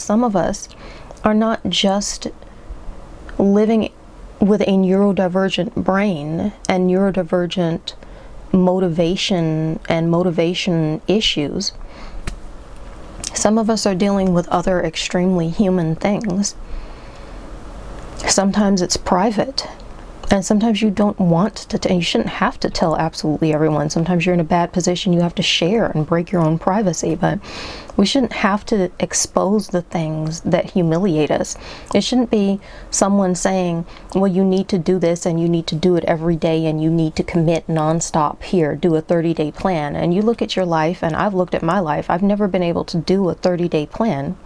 some of us are not just living with a neurodivergent brain and neurodivergent motivation and motivation issues. Some of us are dealing with other extremely human things. Sometimes it's private, and sometimes you don't want to, you shouldn't have to tell absolutely everyone. Sometimes you're in a bad position, you have to share and break your own privacy, but we shouldn't have to expose the things that humiliate us. It shouldn't be someone saying, well, you need to do this and you need to do it every day and you need to commit nonstop. Here, do a 30-day plan. And you look at your life, and I've looked at my life, I've never been able to do a 30-day plan,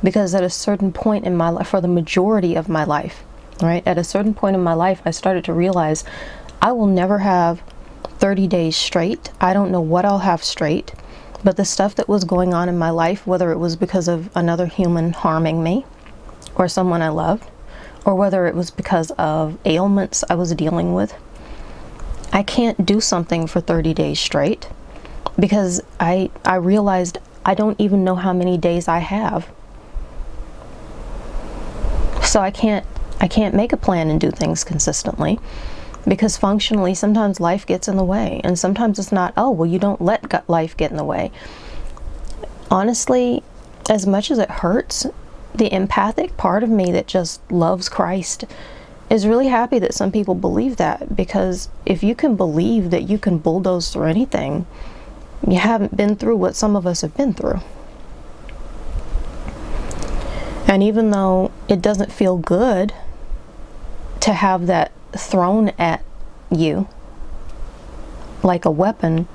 because at a certain point in my life, for the majority of my life, right, at a certain point in my life, I started to realize I will never have 30 days straight. I don't know what I'll have straight, but the stuff that was going on in my life, whether it was because of another human harming me or someone I loved, or whether it was because of ailments I was dealing with, I can't do something for 30 days straight, because I realized I don't even know how many days I have. So I can't make a plan and do things consistently, because functionally sometimes life gets in the way, and sometimes it's not, oh, well, you don't let life get in the way. Honestly, as much as it hurts, the empathic part of me that just loves Christ is really happy that some people believe that, because if you can believe that you can bulldoze through anything, you haven't been through what some of us have been through. And even though it doesn't feel good to have that thrown at you like a weapon,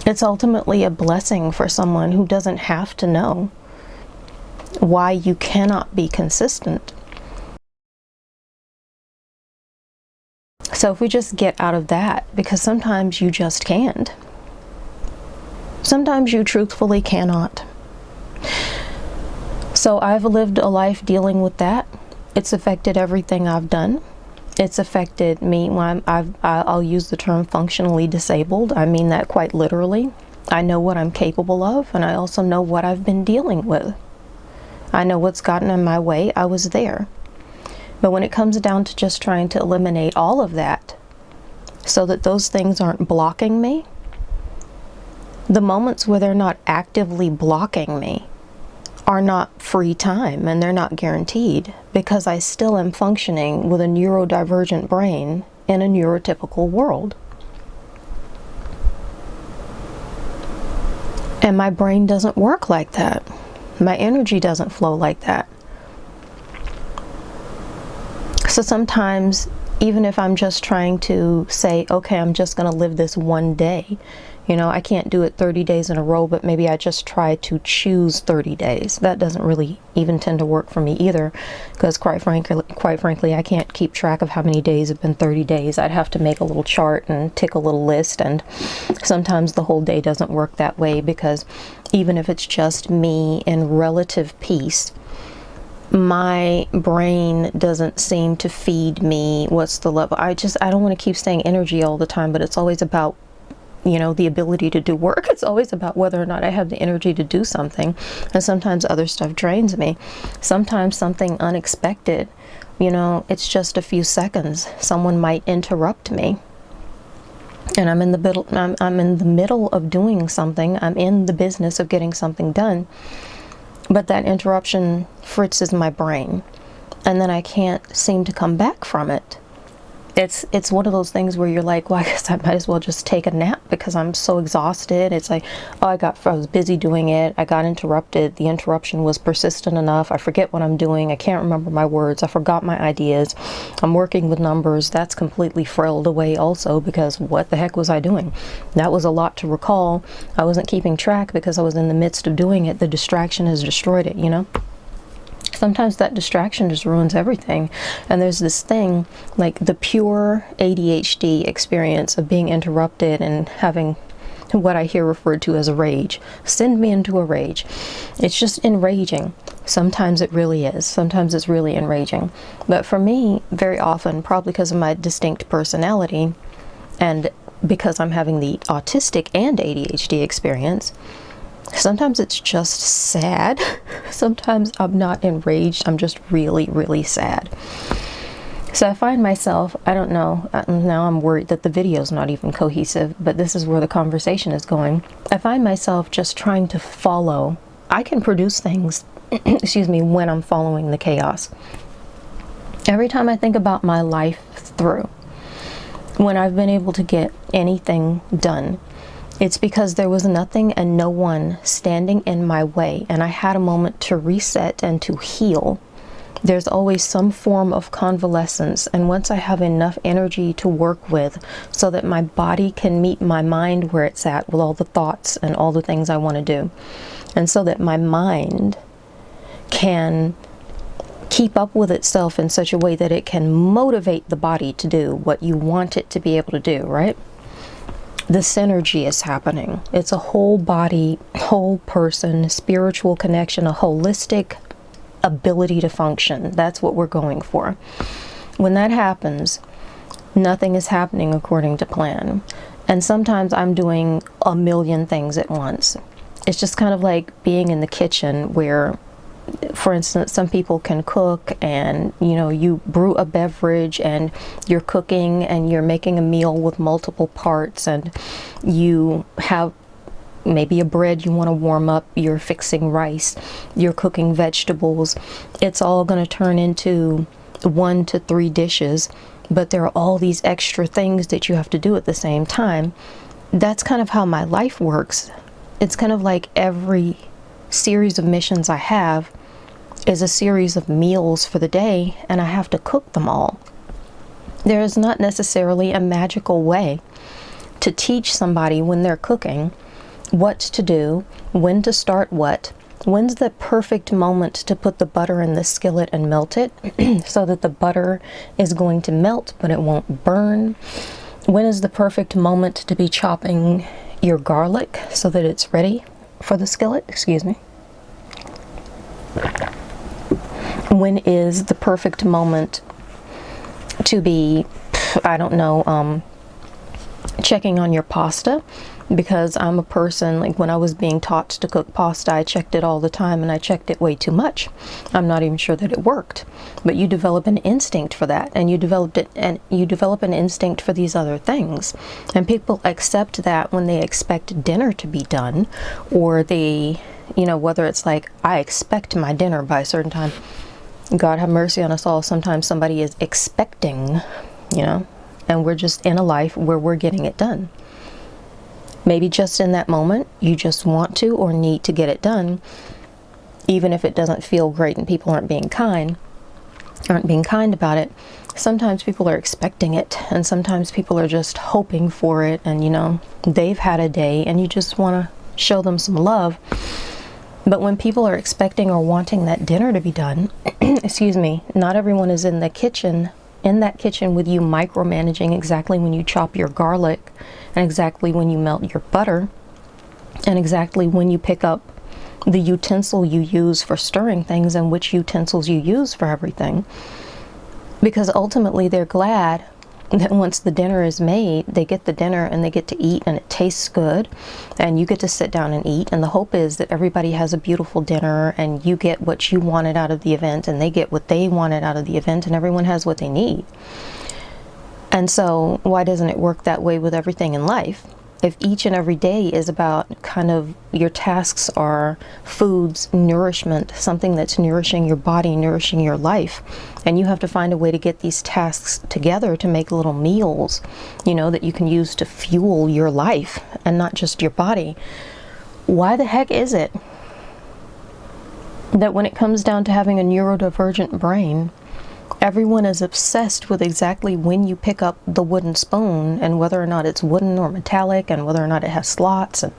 it's ultimately a blessing for someone who doesn't have to know why you cannot be consistent. So if we just get out of that, because sometimes you just can't. Sometimes you truthfully cannot. So I've lived a life dealing with that. It's affected everything I've done. It's affected me when I'll use the term functionally disabled. I mean that quite literally. I know what I'm capable of, and I also know what I've been dealing with. I know what's gotten in my way. I was there. But when it comes down to just trying to eliminate all of that so that those things aren't blocking me, the moments where they're not actively blocking me are not free time, and they're not guaranteed, because I still am functioning with a neurodivergent brain in a neurotypical world. And my brain doesn't work like that. My energy doesn't flow like that. So sometimes, even if I'm just trying to say, okay, I'm just going to live this one day, you know, I can't do it 30 days in a row, but maybe I just try to choose 30 days. That doesn't really even tend to work for me either, because quite frankly, I can't keep track of how many days have been 30 days. I'd have to make a little chart and tick a little list, and sometimes the whole day doesn't work that way, because even if it's just me in relative peace, my brain doesn't seem to feed me what's the level. I don't want to keep saying energy all the time, but it's always about, you know, the ability to do work. It's always about whether or not I have the energy to do something. And sometimes other stuff drains me. Sometimes something unexpected, you know, it's just a few seconds. Someone might interrupt me, and I'm in the middle of doing something. I'm in the business of getting something done. But that interruption fritzes my brain, and then I can't seem to come back from it. It's one of those things where you're like, well, I guess I might as well just take a nap because I'm so exhausted. It's like, oh, I was busy doing it. I got interrupted. The interruption was persistent enough. I forget what I'm doing. I can't remember my words. I forgot my ideas. I'm working with numbers. That's completely frilled away also, because what the heck was I doing? That was a lot to recall. I wasn't keeping track because I was in the midst of doing it. The distraction has destroyed it, you know? Sometimes that distraction just ruins everything. And there's this thing, like the pure ADHD experience of being interrupted and having what I hear referred to as a rage. Send me into a rage. It's just enraging. Sometimes it really is. Sometimes it's really enraging. But for me, very often, probably because of my distinct personality and because I'm having the autistic and ADHD experience, Sometimes it's just sad. Sometimes I'm not enraged. I'm just really, really sad. So I find myself, I don't know, now I'm worried that the video's not even cohesive, but this is where the conversation is going. I find myself just trying to follow. I can produce things, excuse me, when I'm following the chaos. Every time I think about my life through, when I've been able to get anything done, it's because there was nothing and no one standing in my way, and I had a moment to reset and to heal. There's always some form of convalescence, and once I have enough energy to work with so that my body can meet my mind where it's at with all the thoughts and all the things I want to do, and so that my mind can keep up with itself in such a way that it can motivate the body to do what you want it to be able to do, right? The synergy is happening. It's a whole body, whole person, spiritual connection, a holistic ability to function. That's what we're going for. When that happens, nothing is happening according to plan. And sometimes I'm doing a million things at once. It's just kind of like being in the kitchen where, for instance, some people can cook and, you brew a beverage and you're cooking and you're making a meal with multiple parts, and you have maybe a bread you want to warm up, you're fixing rice, you're cooking vegetables. It's all going to turn into 1 to 3 dishes, but there are all these extra things that you have to do at the same time. That's kind of how my life works. It's kind of like every series of missions I have is a series of meals for the day, and I have to cook them all. There is not necessarily a magical way to teach somebody when they're cooking what to do, when to start what, when's the perfect moment to put the butter in the skillet and melt it so that the butter is going to melt but it won't burn. When is the perfect moment to be chopping your garlic so that it's ready for the skillet? Excuse me. When is the perfect moment to be, I don't know, checking on your pasta? Because I'm a person, like when I was being taught to cook pasta, I checked it all the time, and I checked it way too much. I'm not even sure that it worked. But you develop an instinct for that, and you develop an instinct for these other things. And people accept that when they expect dinner to be done, or they, whether it's like, I expect my dinner by a certain time. God have mercy on us all. Sometimes somebody is expecting, and we're just in a life where we're getting it done. Maybe just in that moment, you just want to or need to get it done, even if it doesn't feel great and people aren't being kind about it. Sometimes people are expecting it, and sometimes people are just hoping for it, and they've had a day and you just want to show them some love. But when people are expecting or wanting that dinner to be done, excuse me, not everyone is in that kitchen with you micromanaging exactly when you chop your garlic, and exactly when you melt your butter, and exactly when you pick up the utensil you use for stirring things and which utensils you use for everything. Because ultimately they're glad that once the dinner is made, they get the dinner and they get to eat and it tastes good and you get to sit down and eat. And the hope is that everybody has a beautiful dinner and you get what you wanted out of the event and they get what they wanted out of the event and everyone has what they need. And so why doesn't it work that way with everything in life? If each and every day is about kind of your tasks are foods, nourishment, something that's nourishing your body, nourishing your life, and you have to find a way to get these tasks together to make little meals, that you can use to fuel your life and not just your body. Why the heck is it that when it comes down to having a neurodivergent brain, everyone is obsessed with exactly when you pick up the wooden spoon and whether or not it's wooden or metallic and whether or not it has slots, and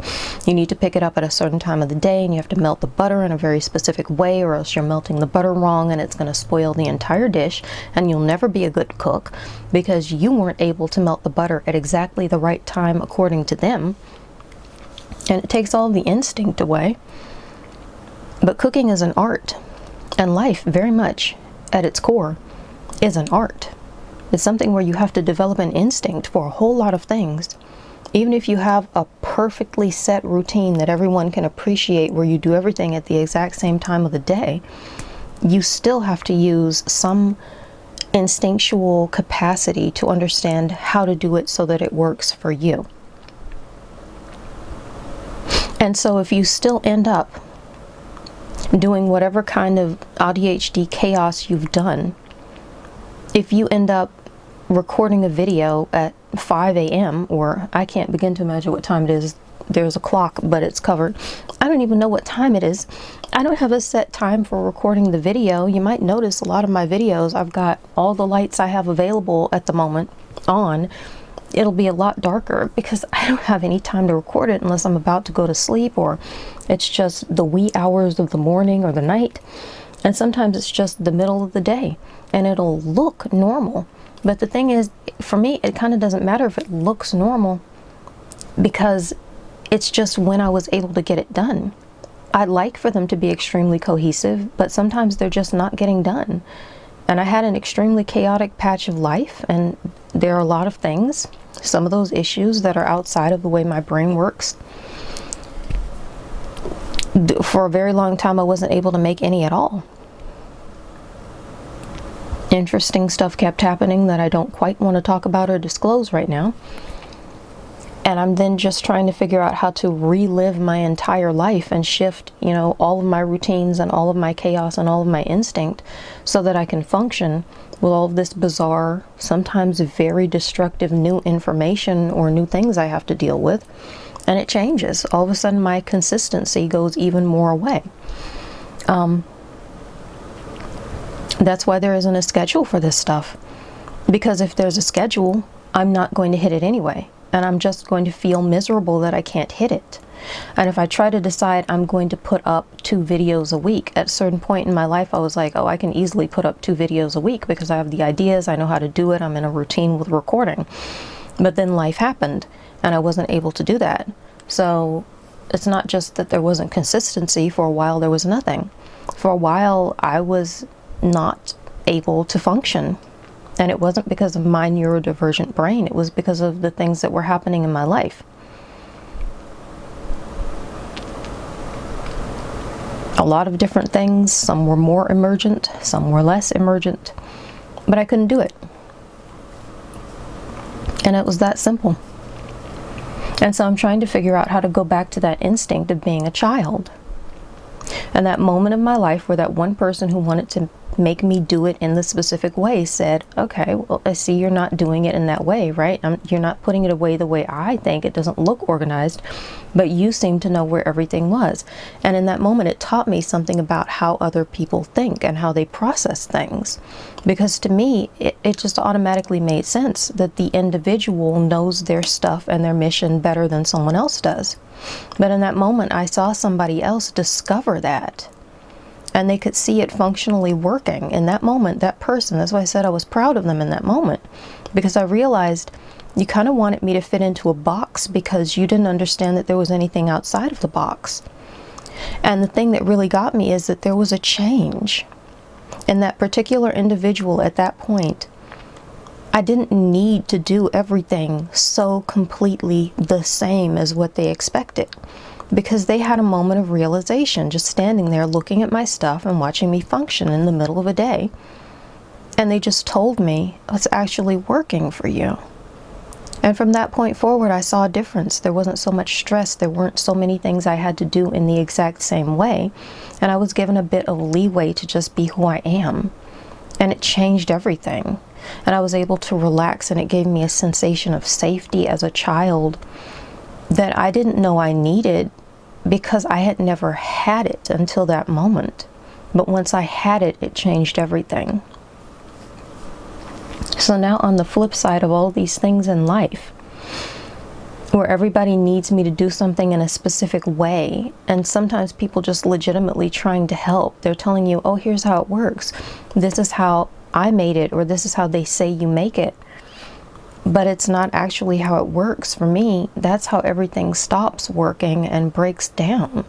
you need to pick it up at a certain time of the day and you have to melt the butter in a very specific way or else you're melting the butter wrong and it's going to spoil the entire dish and you'll never be a good cook because you weren't able to melt the butter at exactly the right time according to them. And it takes all the instinct away. But cooking is an art, and life very much at its core is an art. It's something where you have to develop an instinct for a whole lot of things Even if you have a perfectly set routine that everyone can appreciate, where you do everything at the exact same time of the day, you still have to use some instinctual capacity to understand how to do it so that it works for you. And so if you still end up doing whatever kind of ADHD chaos you've done, if you end up recording a video at 5 a.m., or I can't begin to imagine what time it is. There's a clock, but it's covered. I don't even know what time it is. I don't have a set time for recording the video. You might notice a lot of my videos, I've got all the lights I have available at the moment on. It'll be a lot darker because I don't have any time to record it unless I'm about to go to sleep, or it's just the wee hours of the morning or the night. And sometimes it's just the middle of the day and it'll look normal. But the thing is, for me, it kind of doesn't matter if it looks normal, because it's just when I was able to get it done. I'd like for them to be extremely cohesive, but sometimes they're just not getting done. And I had an extremely chaotic patch of life, and there are a lot of things, some of those issues that are outside of the way my brain works. For a very long time, I wasn't able to make any at all. Interesting stuff kept happening that I don't quite want to talk about or disclose right now. And I'm then just trying to figure out how to relive my entire life and shift, all of my routines and all of my chaos and all of my instinct so that I can function with all of this bizarre, sometimes very destructive new information or new things I have to deal with. And it changes. All of a sudden my consistency goes even more away. That's why there isn't a schedule for this stuff. Because if there's a schedule, I'm not going to hit it anyway. And I'm just going to feel miserable that I can't hit it. And if I try to decide I'm going to put up 2 videos a week, at a certain point in my life I was like, oh, I can easily put up 2 videos a week because I have the ideas, I know how to do it, I'm in a routine with recording. But then life happened and I wasn't able to do that. So it's not just that there wasn't consistency. For a while there was nothing. For a while I was not able to function. And it wasn't because of my neurodivergent brain. It was because of the things that were happening in my life. A lot of different things. Some were more emergent, some were less emergent. But I couldn't do it. And it was that simple. And so I'm trying to figure out how to go back to that instinct of being a child. And that moment of my life where that one person who wanted to make me do it in the specific way said, okay, well, I see you're not doing it in that way, right? You're not putting it away the way I think. It doesn't look organized, but you seem to know where everything was. And in that moment, it taught me something about how other people think and how they process things. Because to me, it just automatically made sense that the individual knows their stuff and their mission better than someone else does. But in that moment, I saw somebody else discover that. And they could see it functionally working. In that moment, that person, that's why I said I was proud of them in that moment. Because I realized you kind of wanted me to fit into a box because you didn't understand that there was anything outside of the box. And the thing that really got me is that there was a change. In that particular individual at that point, I didn't need to do everything so completely the same as what they expected. Because they had a moment of realization, just standing there looking at my stuff and watching me function in the middle of a day. And they just told me, it's actually working for you. And from that point forward, I saw a difference. There wasn't so much stress. There weren't so many things I had to do in the exact same way. And I was given a bit of leeway to just be who I am. And it changed everything. And I was able to relax, and it gave me a sensation of safety as a child that I didn't know I needed because I had never had it until that moment. But once I had it, it changed everything. So now on the flip side of all these things in life, where everybody needs me to do something in a specific way, and sometimes people just legitimately trying to help. They're telling you, oh, here's how it works. This is how I made it, or this is how they say you make it. But it's not actually how it works. For me, that's how everything stops working and breaks down.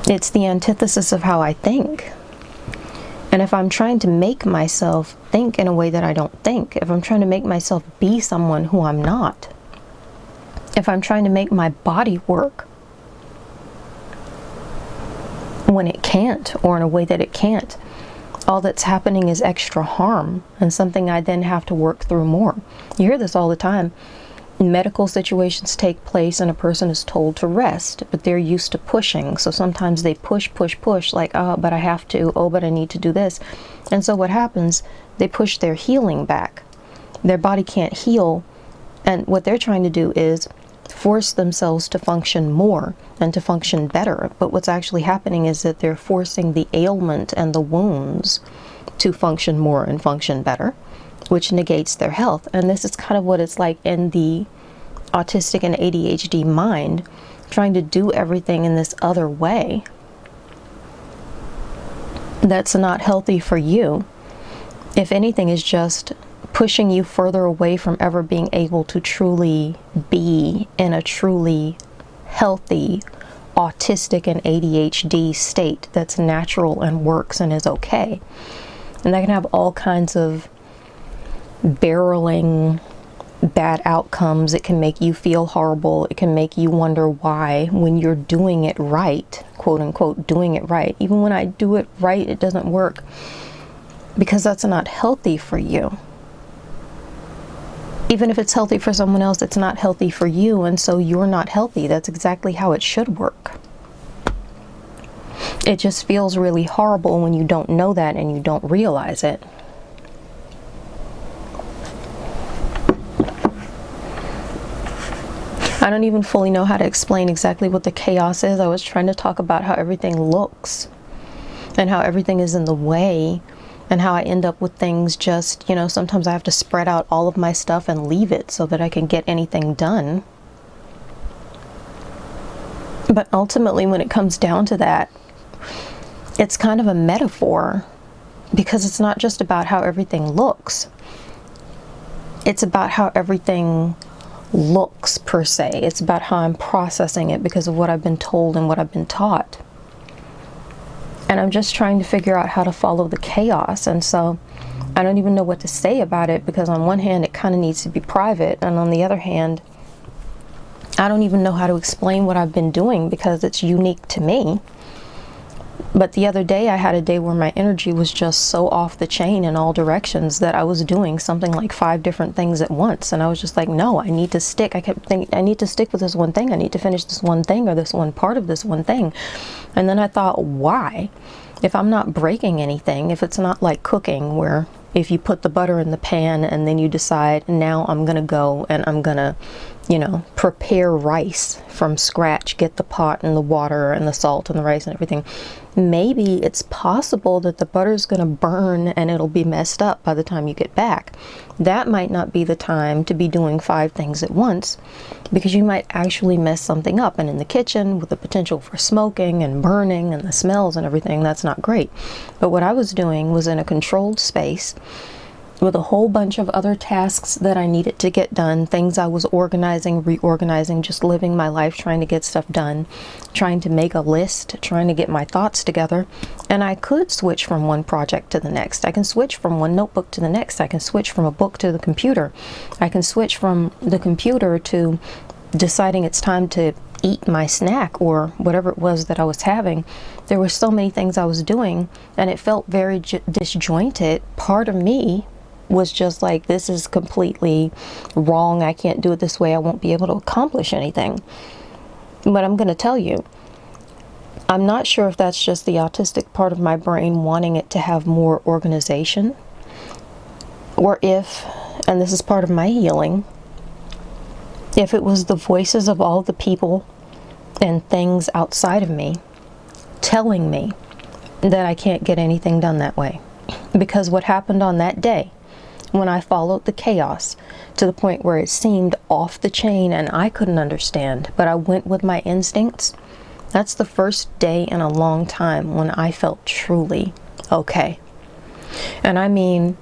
It's the antithesis of how I think. And if I'm trying to make myself think in a way that I don't think, if I'm trying to make myself be someone who I'm not, if I'm trying to make my body work when it can't, or in a way that it can't, all that's happening is extra harm and something I then have to work through more. You hear this all the time. Medical situations take place and a person is told to rest, but they're used to pushing. So sometimes they push, like, oh, but I have to, oh, but I need to do this. And so what happens, they push their healing back. Their body can't heal. And what they're trying to do is force themselves to function more and to function better. But what's actually happening is that they're forcing the ailment and the wounds to function more and function better, which negates their health. And this is kind of what it's like in the autistic and ADHD mind, trying to do everything in this other way that's not healthy for you. If anything, is just pushing you further away from ever being able to truly be in a truly healthy autistic and ADHD state that's natural and works and is okay. And that can have all kinds of barreling bad outcomes. It can make you feel horrible. It can make you wonder why, when you're doing it right, quote unquote, doing it right. Even when I do it right, it doesn't work, because that's not healthy for you. Even if it's healthy for someone else, it's not healthy for you, and so you're not healthy. That's exactly how it should work. It just feels really horrible when you don't know that and you don't realize it. I don't even fully know how to explain exactly what the chaos is. I was trying to talk about how everything looks and how everything is in the way, and how I end up with things just, sometimes I have to spread out all of my stuff and leave it so that I can get anything done. But ultimately, when it comes down to that, it's kind of a metaphor, because it's not just about how everything looks. It's about how everything looks, per se. It's about how I'm processing it because of what I've been told and what I've been taught. And I'm just trying to figure out how to follow the chaos. And so I don't even know what to say about it, because on one hand, it kind of needs to be private. And on the other hand, I don't even know how to explain what I've been doing, because it's unique to me. But the other day, I had a day where my energy was just so off the chain in all directions that I was doing something like 5 different things at once. And I was just like, no, I need to stick. I kept thinking, I need to stick with this one thing. I need to finish this one thing, or this one part of this one thing. And then I thought, why? If I'm not breaking anything, if it's not like cooking, where if you put the butter in the pan and then you decide, now I'm going to go and I'm going to, prepare rice from scratch, get the pot and the water and the salt and the rice and everything. Maybe it's possible that the butter's going to burn and it'll be messed up by the time you get back. That might not be the time to be doing 5 things at once, because you might actually mess something up. And in the kitchen, with the potential for smoking and burning and the smells and everything, that's not great. But what I was doing was in a controlled space with a whole bunch of other tasks that I needed to get done, things I was organizing, reorganizing, just living my life, trying to get stuff done, trying to make a list, trying to get my thoughts together. And I could switch from one project to the next. I can switch from one notebook to the next. I can switch from a book to the computer. I can switch from the computer to deciding it's time to eat my snack or whatever it was that I was having. There were so many things I was doing, and it felt very disjointed. Part of me was just like, this is completely wrong. I can't do it this way. I won't be able to accomplish anything. But I'm going to tell you, I'm not sure if that's just the autistic part of my brain wanting it to have more organization, or if, and this is part of my healing, if it was the voices of all the people and things outside of me telling me that I can't get anything done that way. Because what happened on that day, when I followed the chaos to the point where it seemed off the chain and I couldn't understand, but I went with my instincts, that's the first day in a long time when I felt truly okay. And I mean,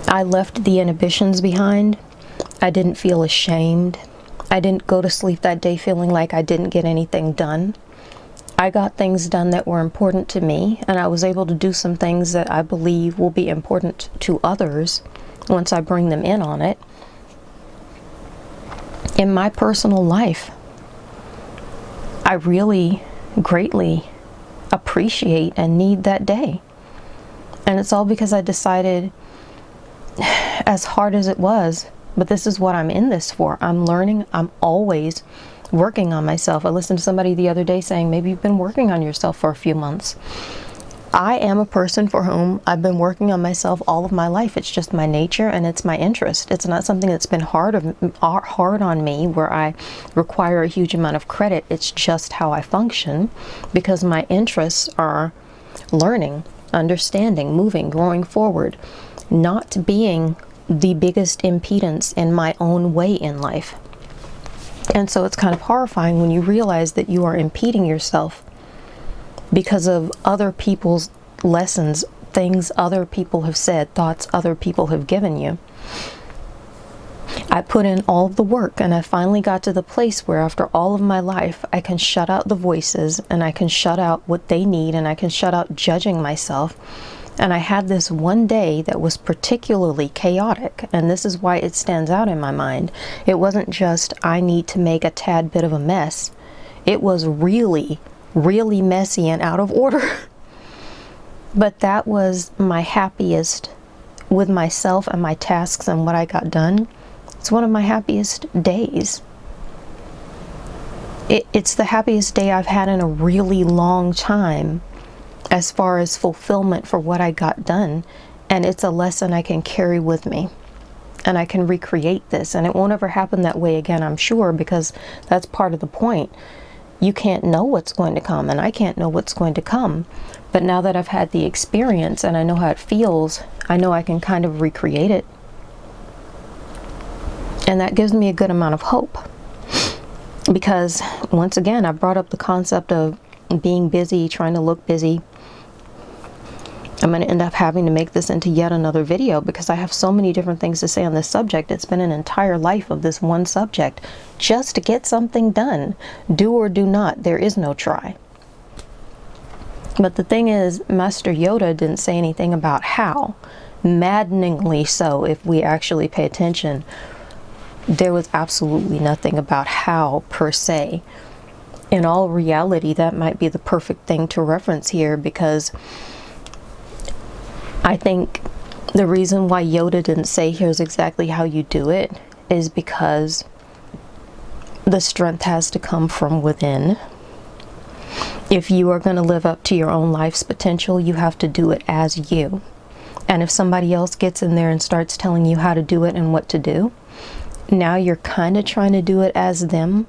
I left the inhibitions behind. I didn't feel ashamed. I didn't go to sleep that day feeling like I didn't get anything done. I got things done that were important to me, and I was able to do some things that I believe will be important to others once I bring them in on it. In my personal life, I really greatly appreciate and need that day. And it's all because I decided, as hard as it was, but this is what I'm in this for. I'm learning. I'm always working on myself. I listened to somebody the other day saying, maybe you've been working on yourself for a few months. I am a person for whom I've been working on myself all of my life. It's just my nature and it's my interest. It's not something that's been hard on me where I require a huge amount of credit. It's just how I function, because my interests are learning, understanding, moving, growing forward, not being the biggest impedance in my own way in life. And so it's kind of horrifying when you realize that you are impeding yourself because of other people's lessons, things other people have said, thoughts other people have given you. I put in all the work, and I finally got to the place where after all of my life, I can shut out the voices, and I can shut out what they need, and I can shut out judging myself. And I had this one day that was particularly chaotic, and this is why it stands out in my mind. It wasn't just, I need to make a tad bit of a mess. It was really, really messy and out of order. But that was my happiest with myself and my tasks and what I got done. It's one of my happiest days. It's the happiest day I've had in a really long time as far as fulfillment for what I got done. And it's a lesson I can carry with me. And I can recreate this. And it won't ever happen that way again, I'm sure, because that's part of the point. You can't know what's going to come, and I can't know what's going to come. But now that I've had the experience and I know how it feels, I know I can kind of recreate it. And that gives me a good amount of hope. Because, once again, I brought up the concept of being busy, trying to look busy. I'm going to end up having to make this into yet another video because I have so many different things to say on this subject. It's been an entire life of this one subject just to get something done. Do or do not. There is no try. But the thing is, Master Yoda didn't say anything about how. Maddeningly so, if we actually pay attention. There was absolutely nothing about how per se. In all reality, that might be the perfect thing to reference here, because I think the reason why Yoda didn't say here's exactly how you do it is because the strength has to come from within. If you are going to live up to your own life's potential, you have to do it as you. And if somebody else gets in there and starts telling you how to do it and what to do, now you're kind of trying to do it as them.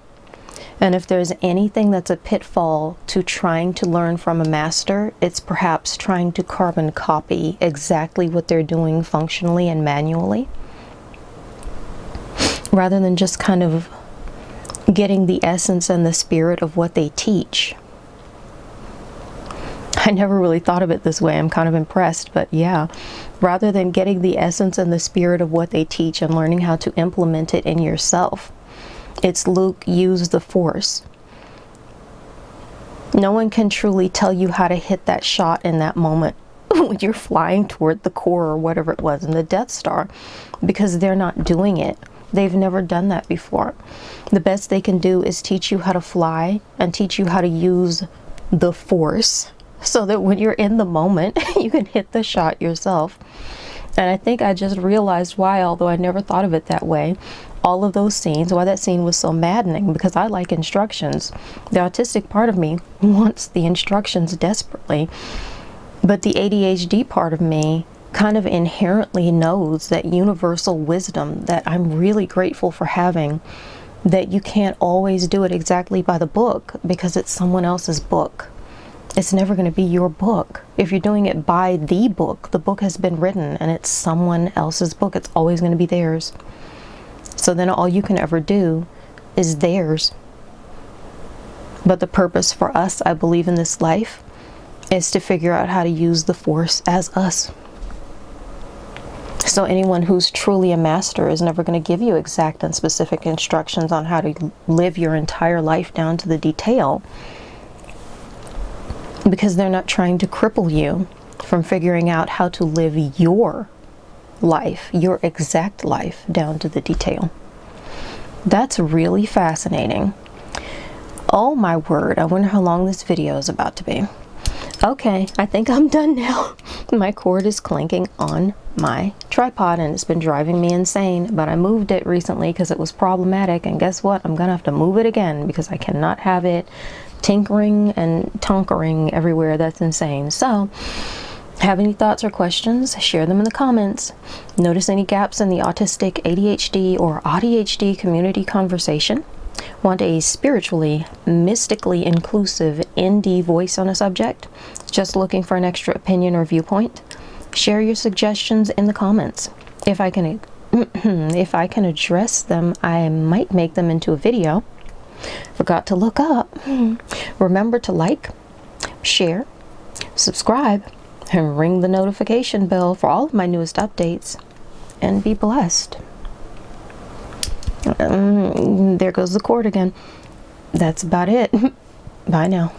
And if there's anything that's a pitfall to trying to learn from a master, it's perhaps trying to carbon copy exactly what they're doing functionally and manually, rather than just kind of getting the essence and the spirit of what they teach. I never really thought of it this way. I'm kind of impressed, but yeah, rather than getting the essence and the spirit of what they teach and learning how to implement it in yourself, it's Luke, use the Force. No one can truly tell you how to hit that shot in that moment when you're flying toward the core or whatever it was in the Death Star, because they're not doing it. They've never done that before. The best they can do is teach you how to fly and teach you how to use the Force so that when you're in the moment, you can hit the shot yourself. And I think I just realized why, although I never thought of it that way, all of those scenes, why that scene was so maddening, because I like instructions. The autistic part of me wants the instructions desperately, but the ADHD part of me kind of inherently knows that universal wisdom that I'm really grateful for having, that you can't always do it exactly by the book because it's someone else's book. It's never going to be your book. If you're doing it by the book has been written and it's someone else's book. It's always going to be theirs. So then all you can ever do is theirs. But the purpose for us, I believe, in this life is to figure out how to use the Force as us. So anyone who's truly a master is never going to give you exact and specific instructions on how to live your entire life down to the detail. because they're not trying to cripple you from figuring out how to live your life, your exact life, down to the detail. That's really fascinating. Oh my word, I wonder how long this video is about to be. Okay, I think I'm done now. My cord is clanking on my tripod and it's been driving me insane, but I moved it recently because it was problematic, and guess what? I'm gonna have to move it again because I cannot have it tinkering and tonkering everywhere. That's insane. So, have any thoughts or questions? Share them in the comments. Notice any gaps in the autistic, ADHD, or ADHD community conversation? Want a spiritually, mystically inclusive ND voice on a subject? Just looking for an extra opinion or viewpoint? Share your suggestions in the comments. If I can address them, I might make them into a video. Forgot to look up. Remember to like, share, subscribe, and ring the notification bell for all of my newest updates. And be blessed. There goes the cord again. That's about it. Bye now.